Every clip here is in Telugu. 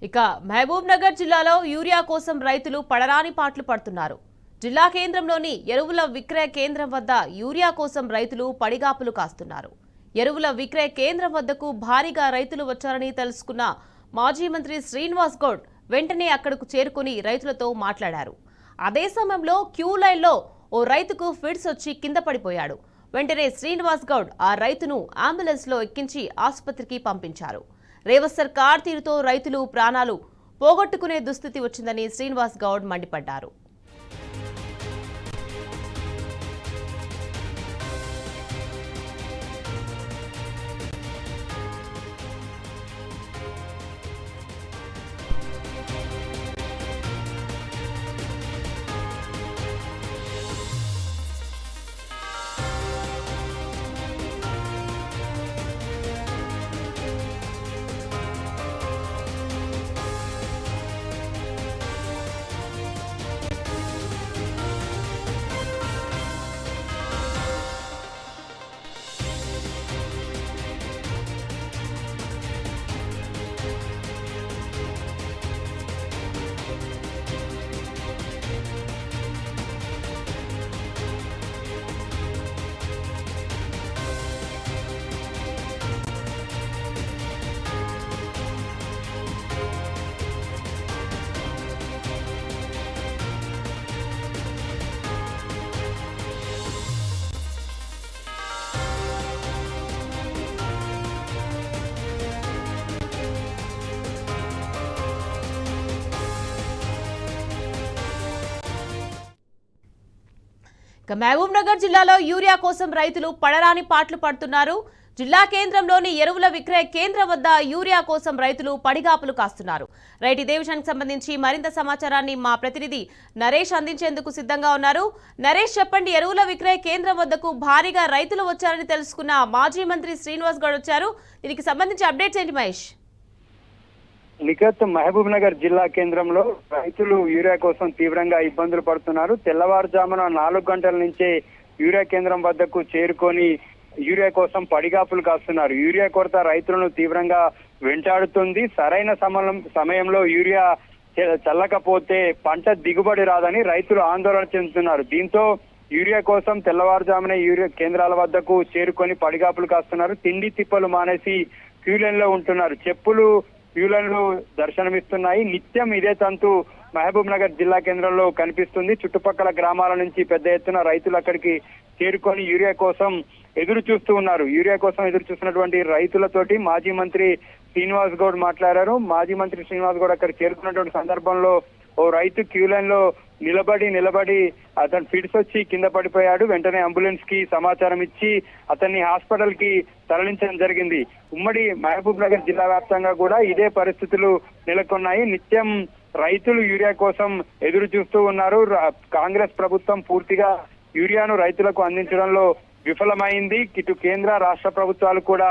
ఇక మహబూబ్ నగర్ జిల్లాలో యూరియా కోసం రైతులు పడరాని పాట్లు పడుతున్నారు. జిల్లా కేంద్రంలోని ఎరువుల విక్రయ కేంద్రం వద్ద యూరియా కోసం రైతులు పడిగాపులు కాస్తున్నారు. ఎరువుల విక్రయ కేంద్రం వద్దకు భారీగా రైతులు వచ్చారని తెలుసుకున్న మాజీ మంత్రి శ్రీనివాస్ గౌడ్ వెంటనే అక్కడకు చేరుకుని రైతులతో మాట్లాడారు. అదే సమయంలో క్యూ లైన్లో ఓ రైతుకు ఫిట్స్ వచ్చి కింద పడిపోయాడు. వెంటనే శ్రీనివాస్ గౌడ్ ఆ రైతును అంబులెన్స్ లో ఎక్కించి ఆసుపత్రికి పంపించారు. రేవంత్ సర్కార్ తీరుతో రైతులు ప్రాణాలు పోగొట్టుకునే దుస్థితి వచ్చిందని శ్రీనివాస్ గౌడ్ మండిపడ్డారు. మహబూబ్ నగర్ జిల్లాలో యూరియా కోసం రైతులు పడరాని పాట్లు పడుతున్నారు. జిల్లా కేంద్రంలోని ఎరువుల విక్రయ కేంద్రం వద్ద యూరియా కోసం రైతులు పడిగాపులు కాస్తున్నారు. రైట్, ఇదే విషయానికి సంబంధించి మరింత సమాచారాన్ని మా ప్రతినిధి నరేష్ అందించేందుకు సిద్ధంగా ఉన్నారు. నరేష్, చెప్పండి, ఎరువుల విక్రయ కేంద్రం వద్దకు భారీగా రైతులు వచ్చారని తెలుసుకున్న మాజీ మంత్రి శ్రీనివాస్ గౌడ్ వచ్చారు. దీనికి సంబంధించి అప్డేట్స్ ఏంటి మహేష్? నిఖత్, మహబూబ్ నగర్ జిల్లా కేంద్రంలో రైతులు యూరియా కోసం తీవ్రంగా ఇబ్బందులు పడుతున్నారు. తెల్లవారుజామున 4 గంటల నుంచే యూరియా కేంద్రం వద్దకు చేరుకొని యూరియా కోసం పడిగాపులు కాస్తున్నారు. యూరియా కొరత రైతులను తీవ్రంగా వెంటాడుతుంది. సరైన సమయంలో యూరియా చల్లకపోతే పంట దిగుబడి రాదని రైతులు ఆందోళన చెందుతున్నారు. దీంతో యూరియా కోసం తెల్లవారుజామున యూరియా కేంద్రాల వద్దకు చేరుకొని పడిగాపులు కాస్తున్నారు. తిండి తిప్పలు మానేసి క్యూ లైన్ లో ఉంటున్నారు. చెప్పులు క్యూలైన్లు దర్శనమిస్తున్నాయి. నిత్యం ఇదే తంతు మహబూబ్ నగర్ జిల్లా కేంద్రంలో కనిపిస్తుంది. చుట్టుపక్కల గ్రామాల నుంచి పెద్ద ఎత్తున రైతులు అక్కడికి చేరుకొని యూరియా కోసం ఎదురు చూస్తూ ఉన్నారు. యూరియా కోసం ఎదురు చూస్తున్నటువంటి రైతులతోటి మాజీ మంత్రి శ్రీనివాస్ గౌడ్ మాట్లాడారు. మాజీ మంత్రి శ్రీనివాస్ గౌడ్ అక్కడ చేరుకున్నటువంటి సందర్భంలో ఓ రైతు క్యూ లైన్ లో నిలబడి అతను ఫిట్స్ వచ్చి కింద పడిపోయాడు. వెంటనే అంబులెన్స్ కి సమాచారం ఇచ్చి అతన్ని హాస్పిటల్ కి తరలించడం జరిగింది. ఉమ్మడి మహబూబ్ నగర్ జిల్లా వ్యాప్తంగా కూడా ఇదే పరిస్థితులు నెలకొన్నాయి. నిత్యం రైతులు యూరియా కోసం ఎదురు చూస్తూ ఉన్నారు. కాంగ్రెస్ ప్రభుత్వం పూర్తిగా యూరియాను రైతులకు అందించడంలో విఫలమైంది. ఇటు కేంద్ర రాష్ట్ర ప్రభుత్వాలు కూడా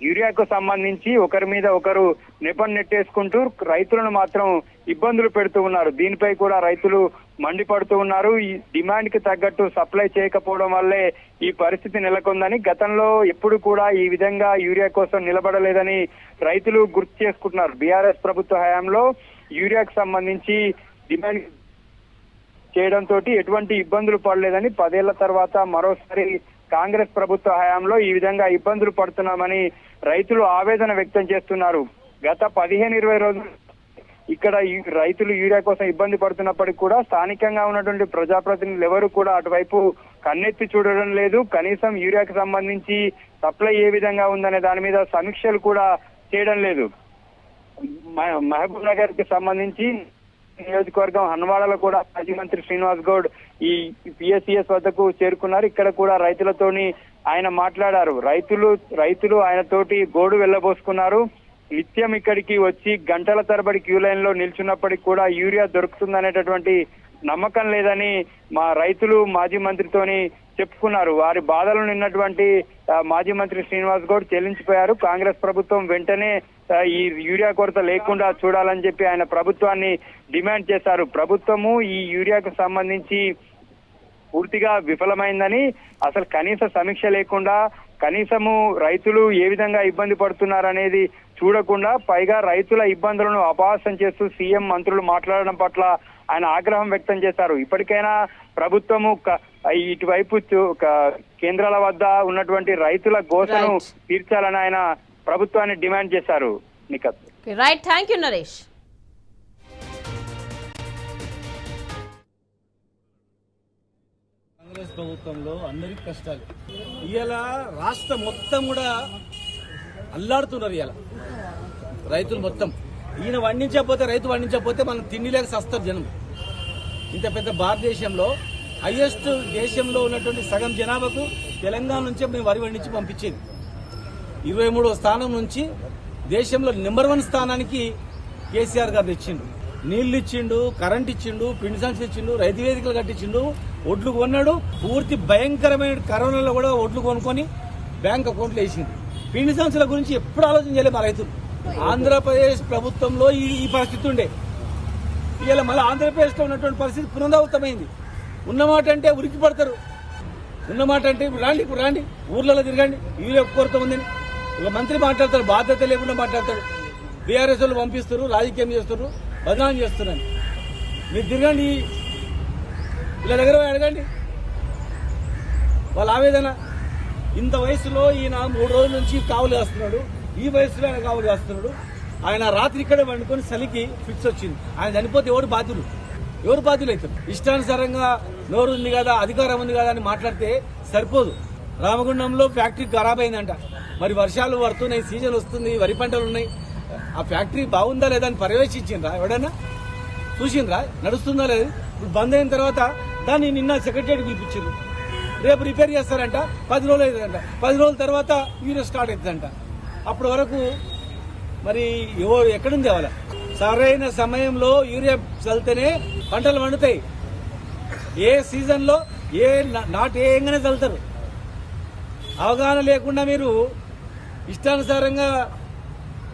యూరియాకు సంబంధించి ఒకరి మీద ఒకరు నెపం నెట్టేసుకుంటూ రైతులను మాత్రం ఇబ్బందులు పెడుతూ ఉన్నారు. దీనిపై కూడా రైతులు మండిపడుతూ ఉన్నారు. ఈ డిమాండ్ కి తగ్గట్టు సప్లై చేయకపోవడం వల్లే ఈ పరిస్థితి నెలకొందని, గతంలో ఎప్పుడు కూడా ఈ విధంగా యూరియా కోసం నిలబడలేదని రైతులు గుర్తు చేసుకుంటున్నారు. బీఆర్ఎస్ ప్రభుత్వ హయాంలో యూరియాకు సంబంధించి డిమాండ్ చేయడంతో ఎటువంటి ఇబ్బందులు పడలేదని, 10 ఏళ్ల తర్వాత మరోసారి కాంగ్రెస్ ప్రభుత్వ హయాంలో ఈ విధంగా ఇబ్బందులు పడుతున్నామని రైతులు ఆవేదన వ్యక్తం చేస్తున్నారు. గత 15-20 రోజులు ఇక్కడ రైతులు యూరియా కోసం ఇబ్బంది పడుతున్నప్పటికీ కూడా స్థానికంగా ఉన్నటువంటి ప్రజాప్రతినిధులు ఎవరు కూడా అటువైపు కన్నెత్తి చూడడం లేదు. కనీసం యూరియాకి సంబంధించి సప్లై ఏ విధంగా ఉందనే దాని మీద సమీక్షలు కూడా చేయడం లేదు. మహబూబ్ నగర్ కి సంబంధించి నియోజకవర్గం హన్వాడలో కూడా మాజీ మంత్రి శ్రీనివాస్ గౌడ్ ఈ పిఎస్సిఎస్ వద్దకు చేరుకున్నారు. ఇక్కడ కూడా రైతులతోని ఆయన మాట్లాడారు. రైతులు ఆయనతోటి గోడు వెళ్ళబోసుకున్నారు. నిత్యం ఇక్కడికి వచ్చి గంటల తరబడి క్యూ లైన్ లో నిల్చున్నప్పటికీ కూడా యూరియా దొరుకుతుందనేటటువంటి నమ్మకం లేదని మా రైతులు మాజీ మంత్రితోని చెప్పుకున్నారు. వారి బాధలు నిన్నటువంటి మాజీ మంత్రి శ్రీనివాస్ గౌడ్ చెల్లించిపోయారు. కాంగ్రెస్ ప్రభుత్వం వెంటనే ఈ యూరియా కొరత లేకుండా చూడాలని చెప్పి ఆయన ప్రభుత్వాన్ని డిమాండ్ చేశారు. ప్రభుత్వము ఈ యూరియాకు సంబంధించి పూర్తిగా విఫలమైందని, అసలు కనీస సమీక్ష లేకుండా కనీసము రైతులు ఏ విధంగా ఇబ్బంది పడుతున్నారనేది చూడకుండా పైగా రైతుల ఇబ్బందులను అపహాస్యం చేస్తూ సీఎం మంత్రులు మాట్లాడడం పట్ల ఆయన ఆగ్రహం వ్యక్తం చేశారు. ఇప్పటికైనా ప్రభుత్వము ఇటువైపు కేంద్రాల వద్ద ఉన్నటువంటి రైతుల గోసను తీర్చాలని ఆయన ప్రభుత్వాన్ని డిమాండ్ చేశారు. Nikhat. Right, thank you Naresh. Congress ప్రభుత్వంలో అందరికి కష్టాలు. ఇవాళ రాష్ట్రం మొత్తం కూడా అల్లాడుతున్నారు. ఇవాళ రైతులు మొత్తం ఈయన వండించకపోతే రైతు వండించకపోతే మనం తిండి లేక సస్తారు జనం. ఇంత పెద్ద భారతదేశంలో హైయెస్ట్ దేశంలో ఉన్నటువంటి సగం జనాభాకు తెలంగాణ నుంచే మేము వరి వండించి పంపించేది. 23వ స్థానం నుంచి దేశంలో నెంబర్ 1 స్థానానికి కేసీఆర్ గారు తెచ్చిండు. నీళ్లు ఇచ్చిండు, కరెంట్ ఇచ్చిండు, పిండి సంచులు ఇచ్చిండు, రైతు వేదికలు కట్టించిండు, ఒడ్లు కొన్నాడు. పూర్తి భయంకరమైన కరోనాలో కూడా ఒడ్లు కొనుక్కొని బ్యాంక్ అకౌంట్లో వేసిండు. పిండి సంచుల గురించి ఎప్పుడు ఆలోచన చేయలేదు మా రైతులు. ఆంధ్రప్రదేశ్ ప్రభుత్వంలో ఈ పరిస్థితి ఉండే. ఇవాళ మళ్ళీ ఆంధ్రప్రదేశ్లో ఉన్నటువంటి పరిస్థితి పునరావృతమైంది. ఉన్నమాట అంటే ఉరికి పడతారు. ఉన్నమాట అంటే ఇప్పుడు రాండి ఊర్లలో తిరగండి. వీళ్ళు కొరత ఉందని ఒక మంత్రి మాట్లాడతారు, బాధ్యత లేకుండా మాట్లాడతాడు. బీఆర్ఎస్ వాళ్ళు పంపిస్తారు, రాజకీయం చేస్తారు, బదనాం చేస్తున్నారు. మీరు తిరగండి, ఇలా దగ్గర అడగండి వాళ్ళ ఆవేదన. ఇంత వయసులో ఈయన 3 రోజుల నుంచి కావులు కాస్తున్నాడు. ఈ వయసులో ఆయన కావులు కాస్తున్నాడు. ఆయన రాత్రి ఇక్కడే వండుకొని చలికి ఫిక్స్ వచ్చింది. ఆయన చనిపోతే ఎవరు బాధ్యులు అవుతారు? ఇష్టానుసారంగా నోరు ఉంది కదా, అధికారం ఉంది కదా అని మాట్లాడితే సరిపోదు. రామగుండంలో ఫ్యాక్టరీ ఖరాబ్ అయిందంట. మరి వర్షాలు పడుతున్నాయి, సీజన్ వస్తుంది, వరి పంటలు ఉన్నాయి. ఆ ఫ్యాక్టరీ బాగుందా లేదా అని పర్యవేక్షించిండ్రా? ఎవడన్నా చూసిండ్రా? నడుస్తుందా లేదు? ఇప్పుడు బంద్ అయిన తర్వాత దాన్ని నిన్న సెక్రటరీ పిలిపించారు. రేపు రిపేర్ చేస్తారంట, 10 రోజులు అవుతుందంట. 10 రోజుల తర్వాత యూరియా స్టార్ట్ అవుతుందంట. అప్పటి వరకు మరి ఎక్కడుంది వాళ్ళ? సరైన సమయంలో యూరియా చల్లితేనే పంటలు పండుతాయి. ఏ సీజన్లో నాటు ఏంగానే చల్లుతారు. అవగాహన లేకుండా మీరు ఇష్టానుసారంగా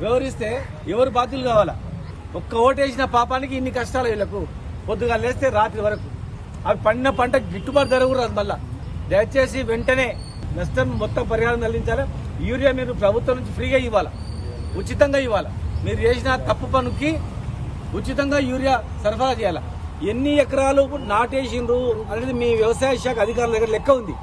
వ్యవహరిస్తే ఎవరు బాధ్యులు కావాలా? ఒక్క ఓటేసిన పాపానికి ఇన్ని కష్టాలు వీళ్ళకు. పొద్దుగా లేస్తే రాత్రి వరకు అవి పండిన పంట గిట్టుబాటు ధర కూడా రాదు. మళ్ళా దయచేసి వెంటనే నష్టం మొత్తం పరిహారం చెల్లించాలి. యూరియా మీరు ప్రభుత్వం నుంచి ఫ్రీగా ఇవ్వాలా, ఉచితంగా ఇవ్వాలా. మీరు చేసిన తప్పు పనుకి ఉచితంగా యూరియా సరఫరా చేయాలా. ఎన్ని ఎకరాలు నాటేసిండ్రు అనేది మీ వ్యవసాయ శాఖ అధికారుల దగ్గర లెక్క ఉంది.